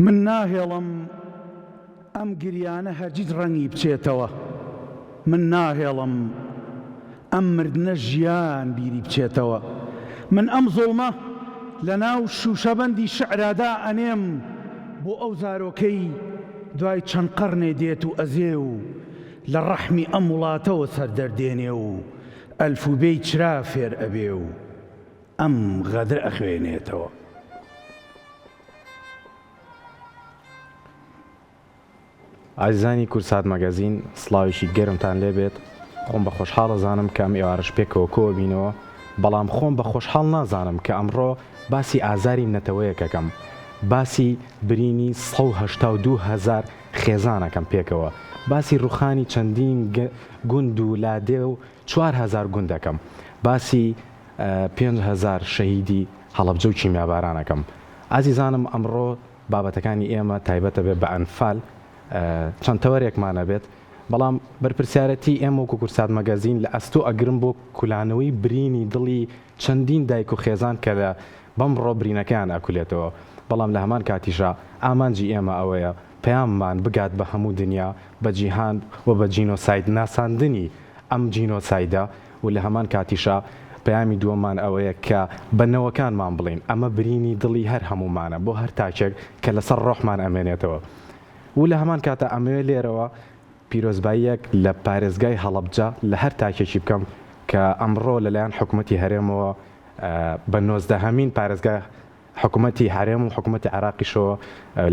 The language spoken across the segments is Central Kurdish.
من ناهێڵم ئەم گریانە هەرگیز ڕەنگی بچێتەوە، من ناهێڵم ئەم مردنە ژیان بیری بچێتەوە، من ئەم زوڵمە لە ناو شوشەبەندی شعرادا ئەنێم بۆ ئەو زارۆکەی دوای چەند قەرنێ دێت و ئەزێ و لە ڕەحمی ئەم وڵاتەوە سەردەردێنێ و ئەلفوبەی چرا فێر ئەبێ و ئەم غەدر ئەخوێنێتەوە. ئازیزانی کورسات مەگەزین، سڵاوێکی گەرمتان لێبێت. خۆم بە خۆشحاڵە زانم کە ئەم ئێوارش پێکەوە کۆ بینەوە، بەڵام خۆم بە خۆشحاڵ نازانم کە ئەمڕۆ باسی ئازاری نەتەوەیەکەکەم، باسی برینی 182,000 خێزانەکەم پێکەوە، باسی ڕوخانی چەندین گوند و لادێ و 4,000 گوندەکەم، باسی 5,000 شەهیدی هەڵەبجە و کیمیابارانەکەم. ئازیزانم، ئەمڕۆ بابەتەکانی ئێمە تایبەتە بێت بە ئەنفال، چەند تەوەرێکمانە بێت، بەڵام بەرپرسیارەتی ئێمە وەکو کورسات مەگەزین لە ئەستۆ ئەگرم بۆ کولانەوەی برینی دڵی چەندین دایک و خێزان کە لە بەمڕۆ برینەکەیان ئەکولێتەوە. بەڵام لە هەمان کاتیشە ئامانجی ئێمە ئەوەیە پەیاممان بگات بە هەموو دنیا بە جیهان و بە جینۆساید ناساندنی ئەم جینۆسایدە، و لە هەمان کاتیشە پەیامی دووەمان ئەوەیە کە بەنەوەکانمان بڵین ئەمە برینی دڵی هەر هەمومانە بۆ هەر تاکێک کە لەسەر ڕۆحمان ئەمێنێتەوە. و لە هەمان کاتە ئەمەوێ لێرەوە پیرۆزباییەک لە پارێزگای هەڵەبجە لە هەر تاکێکی بکەم کە ئەمڕۆ لەلایەن حکوومەتی هەرێمەوە بە 19هەمین پارێزگای حکوومەتی هەرێم و حکوومەتی عێراقیشەوە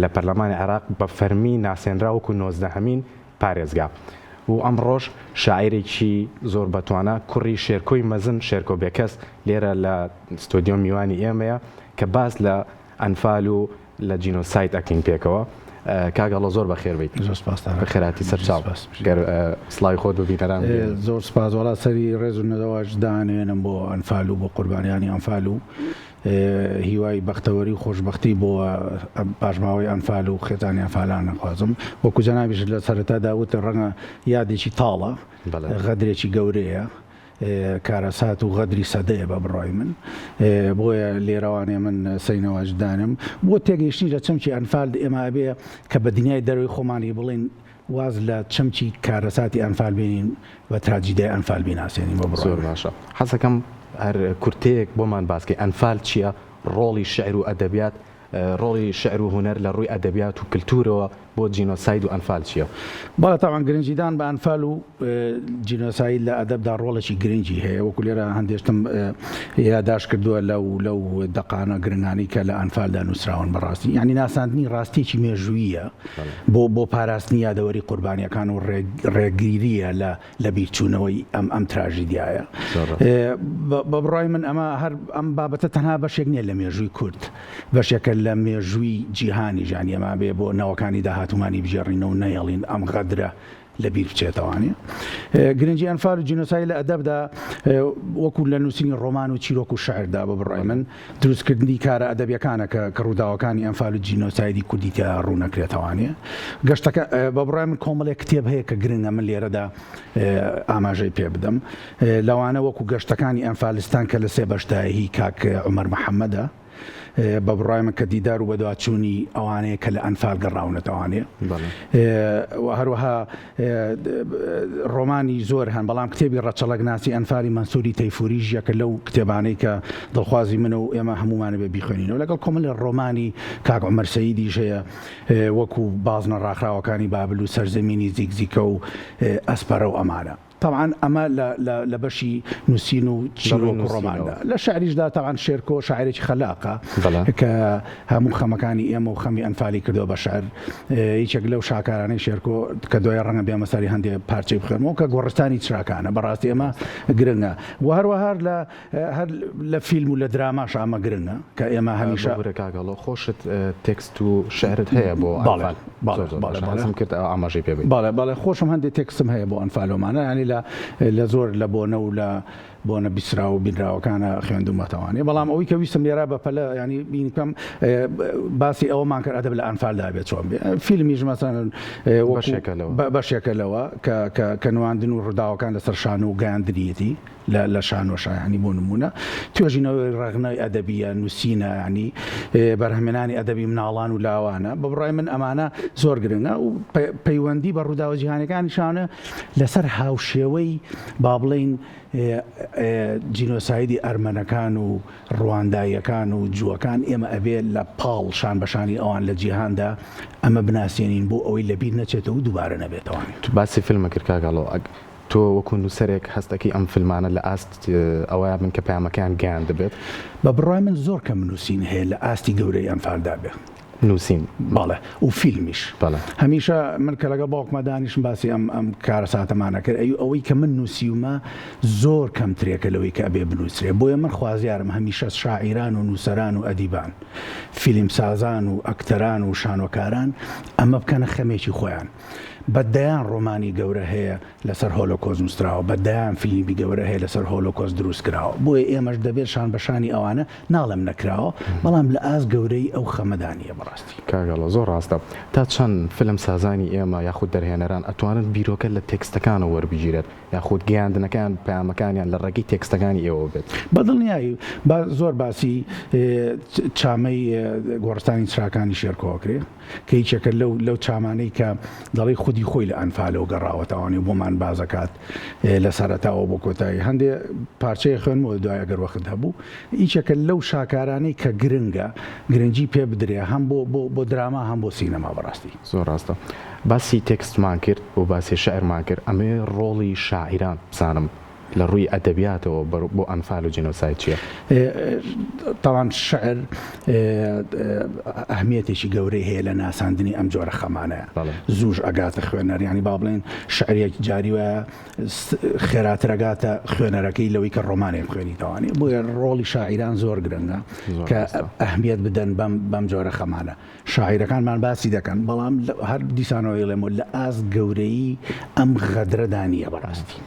لە پەرلەمانی عێراق بە فەرمی ناسێنرا وەکو 19هەمین پارێزگا. و ئەمڕۆژ شاعیرێکی زۆر بەتوانە کوڕی شێرکۆی مەزن، شێرکۆ بێکەس، لێرە لە ستۆدیۆ میوانی ئێمەیە کە باس لە ئەنفال و لە جینۆساید ئەکەین پێکەوە. کاگەڵە زۆر بەخێر بیت. زۆر سپاس بەخێراتی سەرچاو سڵاوی خۆت ببینەران. زۆر سپاس. وڵات سەری ڕێز و نەدەواش دانێنم بۆ ئەنفال و بۆ قوربانیانی ئەنفال و هیوای بەختەوەری و خۆشببختی بۆ پاشماوەی ئەنفال و خێزانی ئەنفالان نەخوازم. وەکو جەنابیش لە سەرەتادا وتە ڕەنگە یادێکی تاڵە، غەدرێکی گەورەیە، کارەسات و غەدری سەدەیە بە بڕای من. بۆیە لێرەوانێ من سەینەوەجدانم بۆ تێگەیشتنی لە چەمکی ئەنفال ئێمە ئەبێ کە بە دنیای دەروی خۆمانی بڵین واز لە چەمکی کارەساتی ئەنفال بینین بە تراجیدای ئەنفال بیناسیێنین بە بڕای. زۆر باشە. حەزەکەم هەر کورتەیەک بۆمان باسکەی ئەنفال چییە، ڕۆڵی شعر و ئەدەبیات، ڕۆڵی شعر و هونەر لە ڕووی ئەدەبیات و کلتورەوە بۆ جینۆساید و ئەنفال چییە؟ باڵە تاوان گرنجیدان بە ئەنفال و جینۆساید لە ئەدەبدا ڕۆڵێکی گرنگی هەیە. وەکو لێرە هەندێشتم یاداش کردووە لەو دەقانە گرنگانی کە لە ئەنفالدا نووسراون بەڕاستی، یعنی ناساندنی ڕاستیەکی مێژوویە بۆ پاراستنی یادەوەری قوربانیەکان و ڕێگیریە لە بیرچوونەوەی ئەم تراژیدیایە. بە بڕای من ئەمە هەر ئەم بابەتە تەنها بەشێک نییە لە مێژووی کورد، بەشێکە لە مێژووی جیهانی ژانی ئەمە بێ بۆ نەوەکانی داهاتومانی بژێڕینەوە و نەیەڵین ئەم غەدرە لە بیر بچێتەوانێ. گرنگی ئەنفال و جینۆساید لە ئەدەبدا وەکو لە نووسینی ڕۆمان و چیرۆک و شەعردا بە بڕای من دروستکردنی کارە ئەدەبیەکانە کە ڕووداوەکانی ئەنفال و جینۆسایدی کوردی تیا ڕوونەکرێتەوانێ. گەشتەکە بە بڕای من کۆمەڵێک کتێب هەیە کە گرنگە من لێرەدا ئاماژەی پێ بدەم. لەوانە وەکو گەشتەکانی ئەنفالستان کە لە سێ بەشداهی کاک عومەر محەممەدە، بە بڕای من کە دیدار و بەدواچوونی ئەوانەیە کە لە ئەنفال گەڕاونەتەوانێ. هەروەها ڕۆمانی زۆر هەن، بەڵام کتێبی ڕەچەڵک ناسی ئەنفالی مەنسووری تەیفوریژە کە لەو کتێبانەی کە دڵخوازی منە و ئێمە هەمومانە بێ بیخوێنینەوە، لەگەڵ کۆمەڵی ڕۆمانی کاک عومەر سەییدیش هەیە، وەکو بازنە ڕاخراوەکانی بابل و سەرزەمینی زیگزیکە و ئەسپەرە و ئەمانە. طبعا ئەمە لە بەشی نووسین و چیرۆک و ڕۆماندا. لە شعریشدا طبعا شێرکۆ شاعرێکی خەلاقە کە هەموو خەمەکانی ئێمە و خەمی ئەنفالی کردەوە بە شعر. هیچێک لەو شاکارانەی شێرکۆ کە دوای ڕەنگە بێمە سەری هەندێک پارچەی بخێنەوە کە گۆڕستانی چراکانە بەڕاستی ئێمە گرنگە. و هەروەها هەر لە فیلم و لە دراماش ئەمە گرنگە کە ئێمە هەمیشە کاگەڵۆ خۆشت تێکست و شعرت هەیە بۆ ئەنفال؟ کرد ئاماژەی پێ بێت. باڵێ خۆشم هەندێک تێکستم هەیە بۆ ئەنفالۆمانە، ینی لە زۆر لە بۆنە و بۆ نەبیسرا و بینراوەکانە خوێندومەتەوانێ بەڵام ئەوەی کە ویستم لێرە بە پەلە ینی بینکەم باسی ئەوەمان کرد ئەدەب لە ئەنفالدا بێت چۆن بێ فیلمیش مەسەن بەشێکە لەوە کە نواندن و ڕووداوەکان لەسەر شان و گەیاندنیەتی لە شانۆشایانی بۆ نمونە توێژینەوەی ڕێغنەوەی ئەدەبیە نووسینە ینی بەرهەمێنانی ئەدەبی مناڵان و لاوانە بە بڕای من ئەمانە زۆر گرنگە و پەیوەندی بە ڕووداوە جیهانەکانیشانە لەسەر هاوشێوەی با بڵێن جینۆسایدی ئەرمەنەکان و ڕوانداییەکان و جووەکان ئێمە ئەبێت لە پاڵ شان بەشانی ئەوان لە جیهاندا ئەمە بناسیێنین بۆ ئەوەی لەبیر نەچێتەوە و دووبارە نەبێتەوەی باسی فیلمە کردکاگەڵەوە تۆ وەکو نووسەرێک هەستەکەی ئەم فیلمانە لە ئاست ئەوەیە من کە پامەکان گیان دەبێت بە بڕای من زۆر کەم نووسین هەیە لە ئاستی گەورەی ئەنفالدا بێ نووسین باڵێ و فیلمیش هەمیشە من کە لەگە باوکمە دانیشم باسی ئەم کارە ساتەمانە کرد ئەوەی کە من نووسیومە زۆر کەمترێکە لەوەی کە ئەبێ بنووسێ بۆیە من خوازیارم هەمیشە شاعیران و نووسەران و ئەدیبان فیلمسازان و ئەکتەران و شانۆکاران ئەمە بکەنە خەمێکی خۆیان بەدەیان ڕۆمانی گەورە هەیە لەسەر هۆلۆکۆز نووسراوە بەدەیان فیلمی گەورە هەیە لەسەر هۆلۆکۆز دروست کراوە بۆیە ئێمەش دەبێت شان بەشانی ئەوانە ناڵم نەکراوە بەڵام لە ئاست گەورەی ئەو خەمەدانیە بەڕاستی کاگەڵە زۆر ڕاستە تا چەند فیلم سازانی ئێمە یاخود دەرهێنەران ئەتوانن بیرۆکە لە تێکستەکانە وەربگیرێت یاخود گەیاندنەکان پامەکانیان لە ڕێگەی تێکستەکانی ئێوە بێت بەدڵنیایی زۆر باسی چامەی گۆڕستانی چراکانی شێرکۆکرێ کە هیچێکە لەو چامانەی کە دەڵی خودی خۆی لە ئەنفالەوە گەڕاوەتەوانی بۆمان بازەکات لە سەرەتاوە بۆ کۆتایی هەندێک پارچەیە خوێنمەوە دوای ئەگەر وەخت هەبوو هیچێکە لەو شاکارانەی کە گرنگی پێ بدرێ هەم بۆ دراما هەم بۆ سینەما بەڕاستی زۆر ڕاستە باسی تێکستمان کرد و باسی شەعرمان کرد ئەمێ ڕۆڵی شاعیران بزانم لە ڕووی ئەدەبیاتەوە بۆ ئەنفال و جینۆساید چییە؟ تاوان شعر ئەهمیەتێکی گەورەی هەیە لە ناساندنی ئەم جۆرە خەمانەیە زووش ئەگاتە خوێنەر ینی با بڵێن شعرێک جاری وایە خێراترەگاتە خوێنەرەکەی لەوەی کە ڕۆمانێک خوێنیتەوانی بۆیە ڕۆڵی شاعیران زۆر گرنگە کە ئەهمیەت بدەن بەم جۆرە خەمانە شاعیرەکانمان باسی دەکەن بەڵام هەر دیسانەوەی لێمە لە ئاست گەورەی ئەم غەدرەدانیە بەڕاستی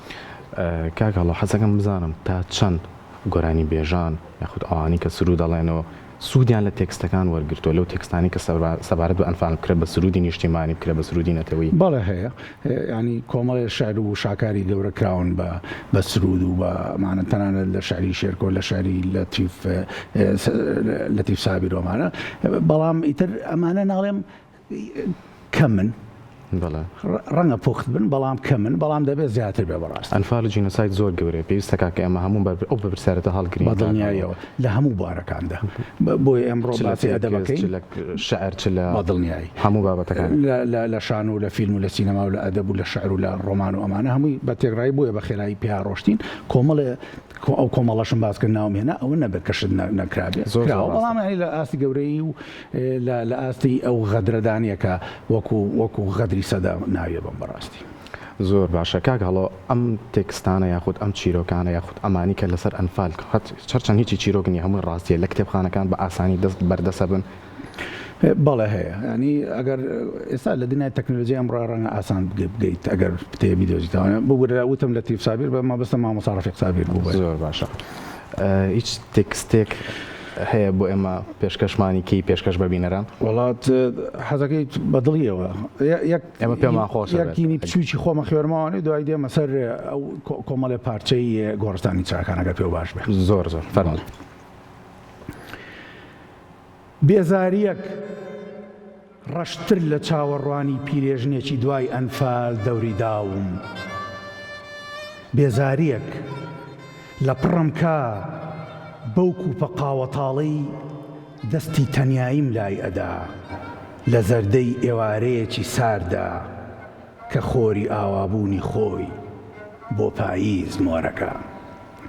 کاکەڵە حەزەکەم بزانم تا چەند گۆرانی بێژان یاخود ئەوانی کە سرود دەڵێنەوە سوودیان لە تێکستەکان وەرگرتووە لەو تێکستانی کە سەبارەت بە ئەنفال بکرێت بە سرودی نیشتیمانی بکرێت بە سرودی نەتەوەی بەڵێ هەیە ینی کۆمەڵی شعر و شاکاری گەورە کراون بە سرود و بەمانە تەنانەت لە شعری شێرکۆ لە شعری لەتیف سابیرۆمانە بەڵام ئیتر ئەمانە ناڵێم کەمن ڕەنگە پوخت بن بەڵام کەمن بەڵام دەبێت زیاتر بێ بەڕاست ئەنفال و جینۆساید زۆر گەورەیە پێویستەکە کە ئەمە هەموو ئەو بەبرسەرەتە هەڵگرین بەدڵنیاییەوە لە هەموو بوارەکاندا بۆی ئەمڕۆ باسی ئەدەبەکەی شعر لە بەدڵنیایی هەموو بابەتەکان لە شان و لە فیلم و لە سینەما و لە ئەدەب و لە شعر و لە ڕۆمان و ئەمانە هەمووی بە تێکڕایی بووە بە خێرایی پێ ڕۆشتین ئەو کۆمەڵەشم باسکرد ناومێنە ئەوە نەبێت کەشت نەکرابێت بەڵام لە ئاستی گەورەی و لە ئاستی ئەو غەدرەدانیەکە وەکو غەدری سەدا ناویە بەم بەڕاستی زۆر باشە کاگەڵۆ ئەم تێکستانە یاخود ئەم چیرۆکانە یاخود ئەمانی کە لەسەر ئەنفال چەند هیچی چیرۆکنی هەمووی ڕاستیە لە کتێبخانەکان بە ئاسانی دەست بەردەسە بن بەڵێ هەیە ینی ئەگەر ئێستا لە دنیای تەکنۆلۆژی ئەمڕۆ ڕەنگە ئاسان بگەیت ئەگەر پتەیەبی دۆزیتەوە بگورە وتم لە تیف سابیر بە مابەستە مامۆستا ڕەفیق سابیر بوو زۆر باشە هیچ تێکستێک هەیە بۆ ئێمە پێشکەشمانی کەی پێشکەش ببینەران وڵات حەزەکەی بەدڵیەوە ئێمە پێمان خۆشە یەکینی بچووکی خۆمە خوێرمەوانی دوای دێمە سەر ئەو کۆمەڵێ پارچەی گۆڕستانی چاکانەکە پێ باش بێ زۆر فەرمووی بێزاریەک ڕەشتر لە چاوەڕوانی پیرێژنێکی دوای ئەنفال دەوری داوم بێزاریەک لە پڕم کا بەوکو پەقاوەتاڵی دەستی تەنیاییم لای ئەدا لە زەردەی ئێوارەیەکی ساردا کە خۆری ئاوابوونی خۆی بۆ پاییز مۆرەکە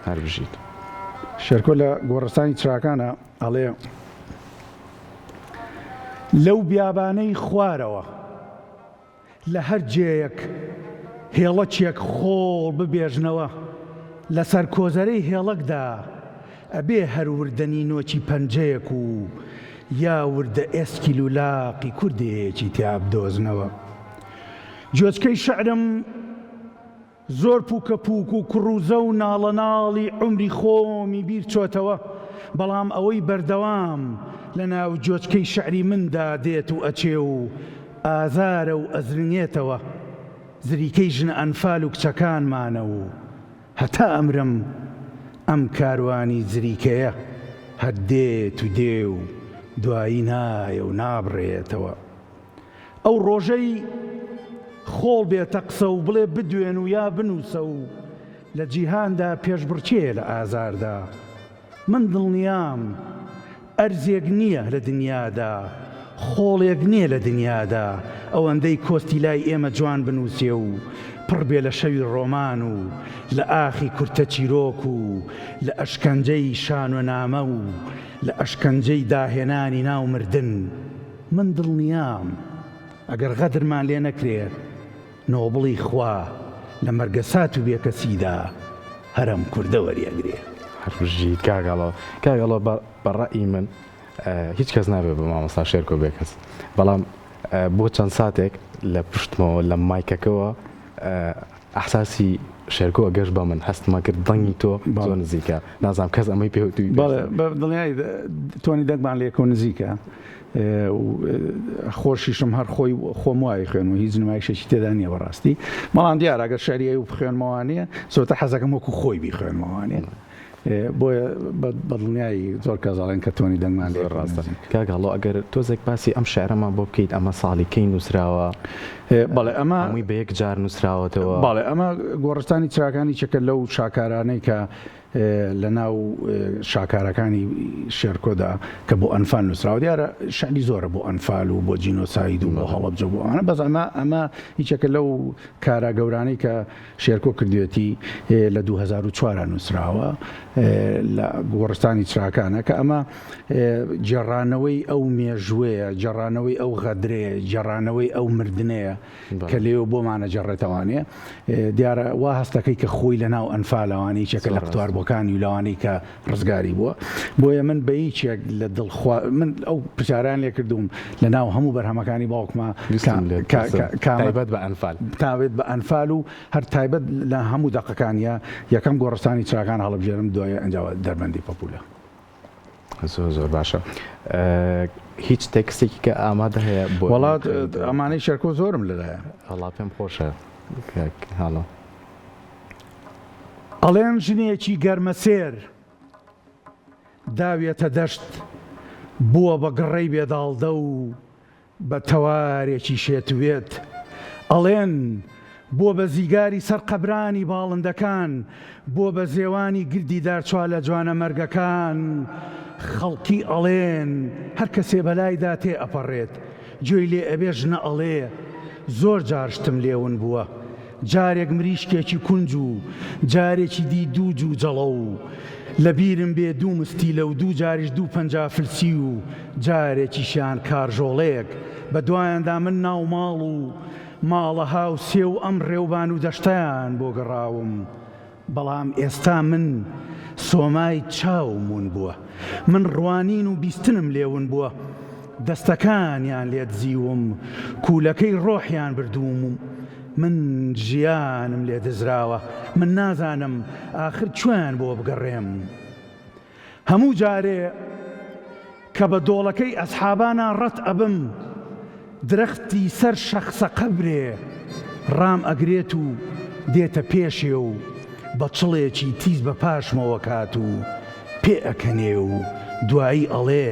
هەر بژیت شێرکۆ لە گۆڕستانی چراکانە ئەڵێ لەو بیابانەی خوارەوە لە هەر جێیەک هێڵەچێک خۆڵ ببێژنەوە لەسەر کۆزەرەی هێڵەکدا ئەبێ هەر وردەنی نۆکی پەنجەیەک و یا وردە ئێسکی لولاقی کوردێکی تیا بدۆزنەوە جۆچکەی شعرم زۆر پووکە پووک و کوڕوزە و ناڵە ناڵی عمری خۆمی بیر چۆتەوە بەڵام ئەوەی بەردەوام لە ناو جۆچکەی شعری مندا دێت و ئەچێ و ئازارە و ئەزرنێتەوە زریکەی ژنە ئەنفال و کچەکانمانە و هەتا ئەمرم ئەم کاروانی زریکەیە هەدێت و دێ و دوایی نایە و نابڕێتەوە ئەو ڕۆژەی خۆڵ بێتە قسە و بڵێ بدوێن و یا بنووسە و لە جیهاندا پێشبڕچێ لە ئازاردا من دڵنیام ئەرزێک نییە لە دنیادا خۆڵێک نییە لە دنیادا ئەوەندەی کۆستی لای ئێمە جوان بنووسێ و پڕ بێ لە شەوی ڕۆمان و لە ئاخی کورتە چیرۆک و لە ئەشکەنجەی شان و نامە و لە ئەشکەنجەی داهێنانی ناو مردن من دڵنیام ئەگەر غەدرمان لێ نەکرێت نۆبڵی خوا لە مەرگە سات و بێکەسیدا هەرم کوردە وەریەگرێ هەرژی کاگەڵۆ بەڕەئی من هیچ کەس نابێت بە مامۆستا شێرکۆ بێکەس بەڵام بۆ چەند ساتێک لە پشتمەوە لە مایکەکەەوە ئەحساسی شێرکۆ گەشت بە من هەستمە کرد دڵنی تۆ زۆر نزیکە نازانم کەس ئەمەی پێوتوی دڵنیای تۆنی دەکمان لێکۆ نزیکە خۆشیشم هەر خۆی خۆم وای خوێن و هیچ نمایشێکی تێدا نییە بەڕاستی بەڵام دیارە ئەگەر شاریایی و بخوێنمەوانەیە سۆتە حەزەکەم وەکو خۆی بیخوێنمەوانێ بۆیە بەدڵنیایی زۆر کەزاڵێن کە تۆنی دەنگمان لێ ڕاستە کاگەڵۆ ئەگەر تۆزێک باسی ئەم شعرەمان بۆ بکەیت ئەمە ساڵی کەی نووسراوە بەڵێ ئەمە هەمووی بە یەک جار نووسراوەتەوە بەڵێ ئەمە گۆڕستانی چراکانی چەکە لەو شاکارانەی کە لە ناو شاکارەکانی شێرکۆدا کە بۆ ئەنفال نووسراوە دیارە شعری زۆرە بۆ ئەنفال و بۆ جینۆساید و بۆ هەڵەبجە بۆ ئەمانە بەس ئەمە هیچەکە لەو کارە گەورانەی کە شێرکۆ کردوێتی لە 2004 نووسراوە لە گۆڕستانی چراکانە کە ئەمە جێڕانەوەی ئەو مێژوەیە جێڕانەوەی ئەو غەدرەیە جێڕانەوەی ئەو مردنەیە کە لێو بۆمانە جەڕێتەوانێ دیارە وا هەستەکەی کە خۆی لە ناو ئەنفالەوانی چەکە لە قوتواربووەکانی و لەوانەی کە ڕزگاری بووە بۆیە من بە هیچێک لە دڵخوا من ئەو پرسیاران لێ کردوم لە ناو هەموو بەرهەمەکانی باوکمە تایبەت بە ئەنفال تاوێت بە ئەنفال و هەر تایبەت لە هەموو دەقەکانیە یەکەم گۆڕستانی چراکان هەڵبژێرم دوایە ئەنجاوە دەربەندی پەپولە زۆر باشە هیچ تێکستێکی کە ئامادە هەیە بۆ وڵات ئەمانەی شێرکۆ زۆرم لەلایە هەڵا پێم خۆشە هاڵە ئەڵێن ژنێکی گەرمە سێر داوێتە دەشت بووە بە گڕەی بێداڵدە و بە تەوارێکی شێتوێت ئەڵێن بۆ بە زیگاری سەر قەبرانی باڵندەکان بۆ بە زێوانی گردی دارچوا لە جوانە مەرگەکان خەڵکی ئەڵێن هەر کەسێ بەلایدا تێ ئەپەڕێت گوێی لێ ئەبێ ژنە ئەڵێ زۆر جارشتم لێون بووە جارێک مریشکێکی کونج و جارێکی دی دووج و جەڵە و لە بیرم بێ دوو مستیلە و دوو جاریش 250 فلسی و جارێکیشیان کارژۆڵەیەک بە دوایاندا من ناو ماڵ و ماڵە هاو سێ و ئەم ڕێوبان و دەشتیان بۆ گەڕاوم بەڵام ئێستا من سۆمای چاومون بووە من ڕوانین و بیستنم لێون بووە دەستەکانیان لێت زیوم کوولەکەی ڕۆحیان بردووم من ژیانم لێ دزراوە من نازانم ئاخر کوێیان بۆ بگەڕێم هەموو جارێ کە بە دۆڵەکەی ئەسحابانە ڕەت ئەبم درەختی سەر شەخسە قەبرێ ڕام ئەگرێت و دێتە پێشێ و بە چڵێکی تیز بە پاشمەوە کات و پێ ئەکەنێ و دوایی ئەڵێ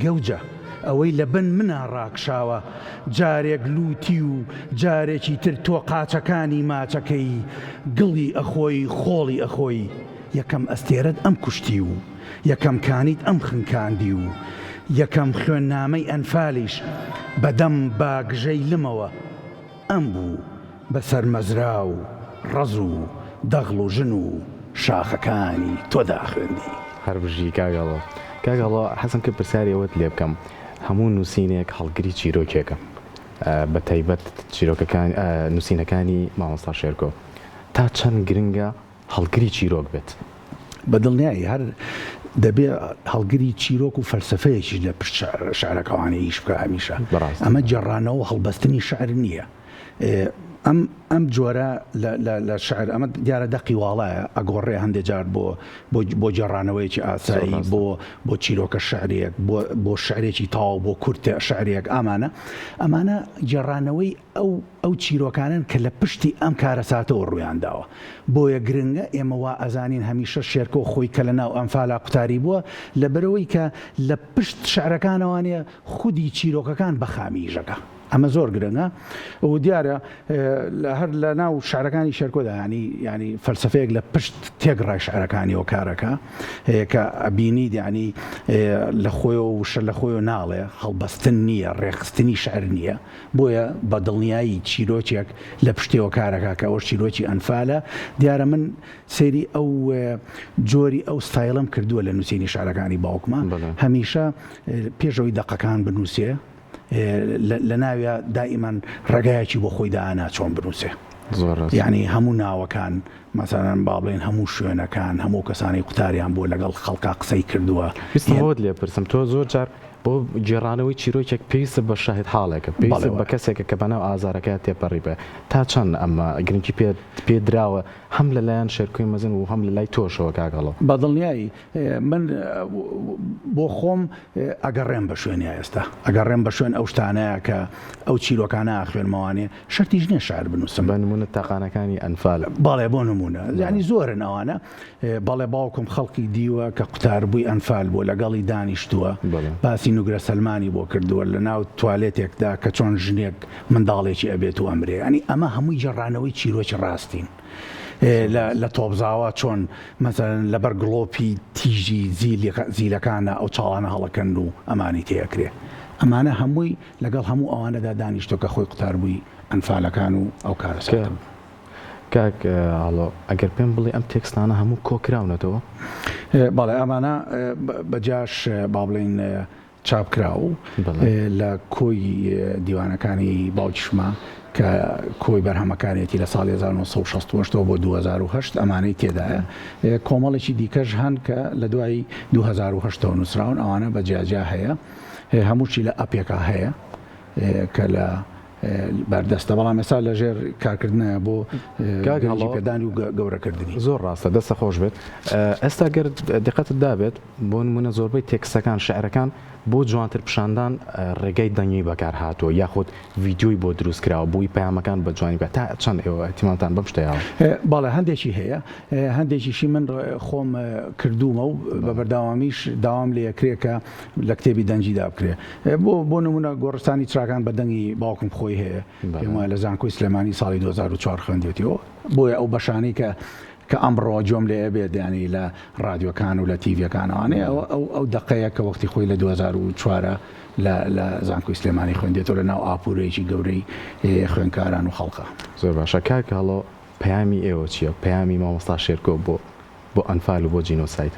گەوجە ئەوەی لە بن منە ڕاکشاوە جارێک لوتی و جارێکی تر تۆ قاچەکانی ماچەکەی گڵی ئەخۆی خۆڵی ئەخۆی یەکەم ئەستێرەت ئەم کوشتی و یەکەم کانیت ئەم خنکاندی و یەکەم خوێننامەی ئەنفالیش بەدەم باگژەی لمەوە ئەم بوو بەسەر مەزرا و ڕەز و دەغڵ و ژن و شاخەکانی تۆدا خوێندی هەربژی کاگەڵۆ حەزم کرد پرسیاری ئەوەت لێ بکەم هەموو نووسینێک هەڵگری چیرۆکێکە بە تایبەت چیرۆکەکان نووسینەکانی مامۆستا شێرکۆ تا چەند گرنگە هەڵگری چیرۆک بێت بەدڵنیایی هەر دەبێ هەڵگری چیرۆک و فەلسفەیەکی لە پشت شعرەکەوانەیەش بکە هەمیشە ئەمە جێڕانەوە هەڵبەستنی شعر نییە ئەم جۆرە لە شعر ئەمە دیارە دەقی واڵایە ئەگۆڕێ هەندێک جار بۆ جێڕانەوەیکی ئاسایی بۆ چیرۆکە شعرێک بۆ شعرێکی تاو بۆ کورتە شعرێک ئەمانە جێڕانەوەی ئەو چیرۆکانن کە لە پشتی ئەم کارەساتەوە ڕوویان داوە بۆیە گرنگە ئێمە وا ئەزانین هەمیشە شێرکۆ خۆی کە لە ناو ئەمفالا قوتاری بووە لەبەرەوەی کە لە پشت شعرەکانەوانەیە خودی چیرۆکەکان بەخامیژەکە ئەمە زۆر گرنگە و دیارە هەر لە ناو شعرەکانی شێرکۆدا ینی فەلسفەیەک لە پشت تێگڕای شعرەکانی و کارەکە کە ئەبینی ینی لە خۆی و وشە لە خۆی و ناڵێ هەڵبەستن نییە ڕێخستنی شعر نییە بۆیە بە دڵنیایی چیرۆکێک لە پشتێوە کارەکە کە ئەوە چیرۆکی ئەنفالە دیارە من سێری ئەو جۆری ئەو ستایلم کردووە لە نووسینی شعرەکانی باوکمان هەمیشە پێشەوەی دەقەکان بنووسێ لە ناویە دائیمان ڕێگایەکی بۆ خۆی دانا چۆن بنووسێ یعنی هەموو ناوەکان مەسەڵەن با بڵێن هەموو شوێنەکان هەموو کەسانی قوتاریان بۆ لەگەڵ خەڵکا قسەی کردووە ویستمەوەت لێ پرسم تۆ زۆر جار بۆ جێڕانەوەی چیرۆکێک پێویستە بە شاهد حاڵێکە پێویستە بە کەسێکە کە بەناو ئازارەکە تێپەڕی بێ تا چەند ئەمە گرنگی پێ دراوە هەم لەلایەن شێرکۆی مەزن و هەم لە لای تۆشەوە کاگەڵە بەدڵنیایی من بۆ خۆم ئەگەڕێم بە شوێنی ئێستا ئەگەڕێم بە شوێن ئەو شتانەیە کە ئەو چیرۆکانە خوێنمەوانێ شەرتیش نییە شعر بنووسم بە نمونە تاقانەکانی ئەنفال بەڵێ بۆ نمونە ینی زۆرن ئەوانە بەڵێ باوکم خەڵکی دیوە کە قوتاربووی ئەنفال بۆ لەگەڵی دانیشتووە باسی نوگرە سەلمانی بۆ کردووە لە ناو توالێتێکدا کە چۆن ژنێک منداڵێکی ئەبێت و ئەمرێ ینی ئەمە هەمووی جێڕانەوەی چیرۆکی ڕاستین لە تۆبزاوە چۆن مەسەڵەن لەبەر گڵۆپی تیژی زیلەکانە ئەو چاڵانە هەڵەکەن و ئەمانی تێکرێ ئەمانە هەمووی لەگەڵ هەموو ئەوانەدا دانیشتۆ کە خۆی قوتاربووی ئەنفالەکان و ئەو کارەسەکە کاک هەڵۆ ئەگەر پێم بڵێ ئەم تێکستانە هەموو کۆکراونەتەوە بەڵێ ئەمانە بەجاش با بڵێن چاپکرا و لە کۆی دیوانەکانی باوکیشمە کە کۆی بەرهەمەکانێتی لە ساڵی 1960 بۆ 2008 ئەمانەی تێدایە کۆمەڵێکی دیکەش هەن کە لە دوای 2008 نووسراون ئەوانە بە جیاجا هەیە هەمووشی لە ئەپێکا هەیە کە لە بەردەستە بەڵام ێستا لە ژێر کارکردنە بۆ پێدانی و گەورەکردنی زۆر ڕاستە دەستە خۆش بێت ئێستا گەر دقەتت دابێت بۆ نمونە زۆربەی تێکسەکان شعرەکان بۆ جوانتر پیشاندان ڕێگەی دەنگی بەکار هاتووە یاخود ڤیدیۆی بۆ دروست کراوە بۆی پەیامەکان بە جوانی بێت تا چەند ئێوە ئەتیمانتان بەم شتەیەوە باڵێ هەندێکی هەیە هەندێکیشی من خۆم کردومە و بە بەرداوامیش داوام لێ یەکرێکە لە کتێبی دەنجیدا بکرێ بۆ نمونە گۆڕستانی چراکان بە دەنگی باوکم خۆی هەیە پێم وایە لە زانکۆی سلێمانی ساڵی 2004 خوێندێتەوە بۆیە ئەو بەشانەی کە ئەمڕۆ جۆم لێ ئەبێت ینی لە ڕادیۆکان و لە تیڤەکانەوانێ ئەو دقەیە کە وەختی خۆی لە 2004 لە زانکۆی سلێمانی خوێندێتەوە لە ناو ئاپورەیەکی گەورەی خوێنکاران و خەڵکە زۆر باشە کاکە هەڵۆ پەیامی ئێوە چییە پەیامی مامۆستا شێرکۆ بۆ ئەنفال و بۆ جینۆساید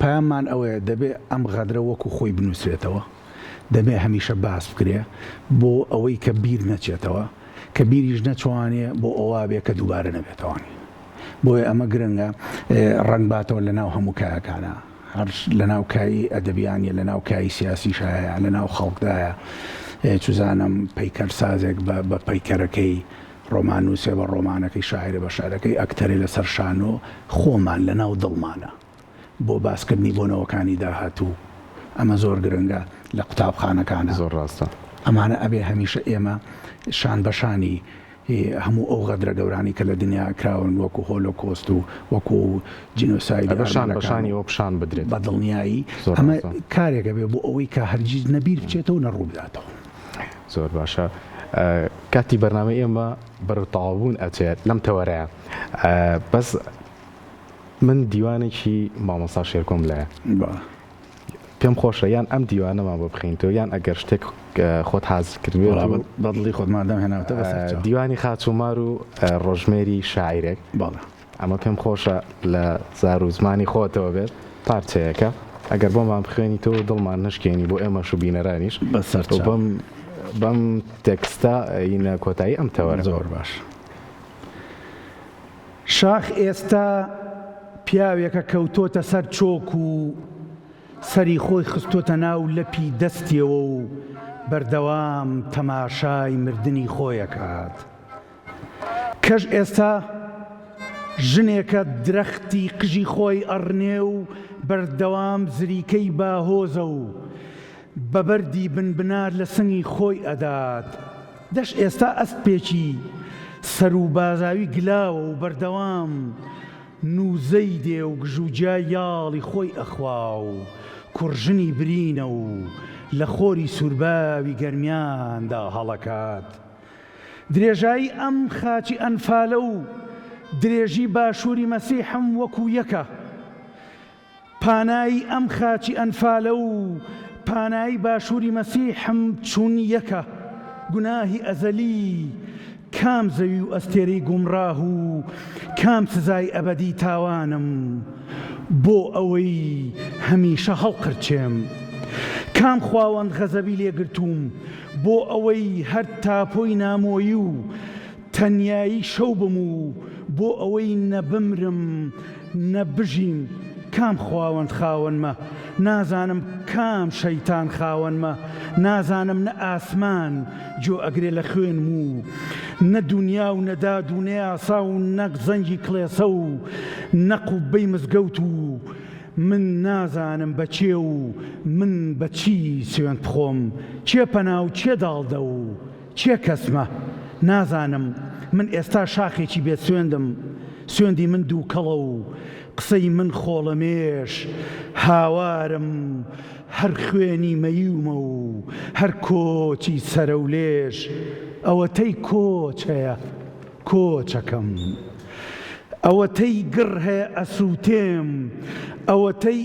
پەیاممان ئەوەیە دەبێت ئەم غەدرە وەکو خۆی بنووسرێتەوە دەبێت هەمیشە باس بکرێ بۆ ئەوەی کە بیر نەچێتەوە کە بیریش نەچوانێ بۆ ئەوە بێ کە دووبارە نەبێتەوانی بۆیە ئەمە گرنگە ڕنگ باتەوە لە ناو هەموو کایەکانە هەر لە ناو کایی ئەدەبیانە لە ناو کایی سیاسیشایە لە ناو خەڵکدایە چوزانم پەیکەر سازێک بە پەیکەرەکەی ڕۆمانوسێ بە ڕۆمانەکەی شاعرە بە شارەکەی ئەکتەرێ لەسەر شانۆ خۆمان لە ناو دڵمانە بۆ باسکردنی بۆنەوەکانی داهاتوو ئەمە زۆر گرنگە لە قوتابخانەکانە زۆر ڕاستە ئەمانە ئەبێ هەمیشە ئێمە شان بەشانی هەموو ئەو غەدرە گەورانی کە لە دنیا کراون وەکو هۆلۆکۆست و وەکو جینۆساید بەشانی ئەو پیشان بدرێت بە دڵنیایی ئەمە کارێکە بێ بۆ ئەوەی کە هەرگیز نەبیر بچێتەوە نەڕوو بداتەوە زۆر باشە کاتی بەرنامە ئێمە بەرتاڵبوون ئەچێت لەم تەوەرەیە بەس من دیوانێکی مامۆستا شێرکۆم لایە پێم خۆشە یان ئەم دیوانەمان بۆ بخینیتەوە یان ئەگەر شتێک خۆت حاضر کردوێت بەدڵی خۆتمادەم هێناوتە دیوانی خاچومار و ڕۆژمێری شاعیرێک ئەمە پێم خۆشە لە زار و زمانی خۆتەوە بێت پارچەیەەکە ئەگەر بۆمان بخوێنی تۆ دڵمان نشکێنی بۆ ئێمەش و بینەرانیش بەم تێکستە ئینە کۆتایی ئەم تەوەرە زۆر باش شاخ ئێستا پیاوێکە کەوتۆتە سەر چۆک و سەری خۆی خستۆتە ناو لەپی دەستیەوە و بەردەوام تەماشای مردنی خۆیەکات کەژ ئێستا ژنێکە درەختی قژی خۆی ئەڕنێ و بەردەوام زریکەی باهۆزە و بەبەردی بنبنار لە سنگی خۆی ئەدات. دەش ئێستا ئەسپێکی سەر و بازاوی گلاوە و بەردەوام نووزەی دێ و گژوجای یاڵی خۆی ئەخوا و کوڕژنی برینە و لە خۆری سوورباوی گەرمیاندا هەڵەکات. درێژایی ئەم خاچی ئەنفالە و درێژی باشووری مەسیحم وەکو یەکە. پانایی ئەم خاچی ئەنفالە و پانایی باشووری مەسیحم چوون یەکە. گوناهی ئەزەلی کام زەوی و ئەستێرەی گومڕاه و کام سزای ئەبەدی تاوانم بۆ ئەوەی هەمیشە هەڵقرچێم. کام خواوەند غەزەبی لێگرتووم بۆ ئەوەی هەر تاپۆی نامۆیی و تەنیایی شەو بم و بۆ ئەوەی نەبمرم نەبژیم. کام خواوەند خاوەنمە نازانم، کام شەیتان خاوەنمە نازانم. نە ئاسمان جۆ ئەگرێ لە خوێنم و نە دونیا و نەداد و نەیاسا و نەک زەنگی کڵێسە و نەق و بەی مزگەوت و من نازانم بەچێ و من بەچی سوێند بخۆم. چێ پەنا و چێ داڵدە و چێ کەسمە نازانم. من ئێستا شاخێکی بێت سوێندم، سوێندی من دوو کەڵە و قسەی من خۆڵەمێش هاوارم هەر خوێنی مەیومە و هەر کۆچی سەرە و لێش. ئەوەتەی کۆچ هەیە کۆچەکەم، ئەوەتەی گڕ هەیە ئەسووتێم، ئەوەتەی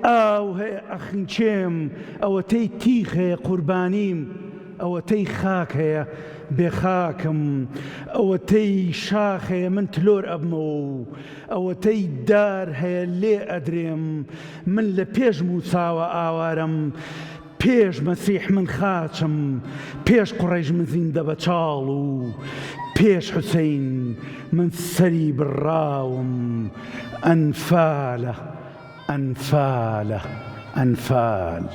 ئاو هەیە ئەخنچێم، ئەوەتەی تیخ هەیە قوربانیم، ئەوەتەی خاک هەیە بێخاکم، ئەوەتەی شاخ هەیە من تلۆر ئەبمەوە و ئەوەتەی دار هەیە لێ ئەدرێم. من لە پێش موساوە ئاوارم، پێش مەسیح من خاچم، پێش قوڕەیش من زیندە بەچاڵ و پێش حوسەین من سەری بڕاوم. ئەنفالە ئەنفالە ئەنفال.